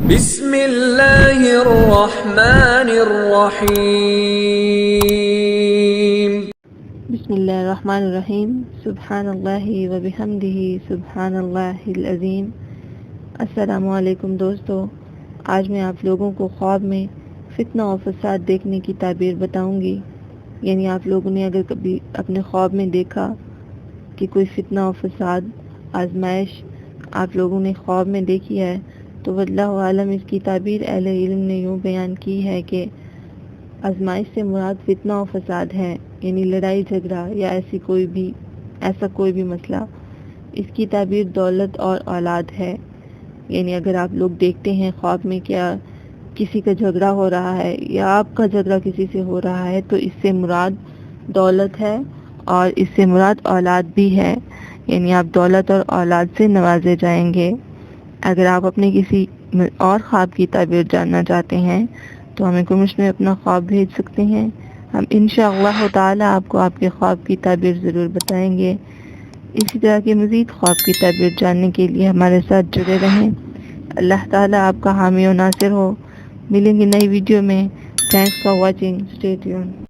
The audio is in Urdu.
بسم اللہ الرحمن الرحیم۔ بسم اللہ الرحمن الرحیم۔ سبحان اللہ و بحمدہ سبحان اللہ العظیم۔ السلام علیکم دوستو، آج میں آپ لوگوں کو خواب میں فتنہ و فساد دیکھنے کی تعبیر بتاؤں گی۔ یعنی آپ لوگوں نے اگر کبھی اپنے خواب میں دیکھا کہ کوئی فتنہ و فساد، آزمائش آپ لوگوں نے خواب میں دیکھی ہے تو واللہ عالم اس کی تعبیر اہل علم نے یوں بیان کی ہے کہ آزمائش سے مراد فتنہ و فساد ہے، یعنی لڑائی جھگڑا یا ایسا کوئی بھی مسئلہ۔ اس کی تعبیر دولت اور اولاد ہے۔ یعنی اگر آپ لوگ دیکھتے ہیں خواب میں کیا کسی کا جھگڑا ہو رہا ہے یا آپ کا جھگڑا کسی سے ہو رہا ہے تو اس سے مراد دولت ہے اور اس سے مراد اولاد بھی ہے، یعنی آپ دولت اور اولاد سے نوازے جائیں گے۔ اگر آپ اپنے کسی اور خواب کی تعبیر جاننا چاہتے ہیں تو ہمیں کمنٹس میں اپنا خواب بھیج سکتے ہیں، ہم انشاءاللہ تعالی آپ کو آپ کے خواب کی تعبیر ضرور بتائیں گے۔ اسی طرح کے مزید خواب کی تعبیر جاننے کے لیے ہمارے ساتھ جڑے رہیں۔ اللہ تعالی آپ کا حامی و ناصر ہو۔ ملیں گے نئی ویڈیو میں۔ Thanks for watching, stay tune.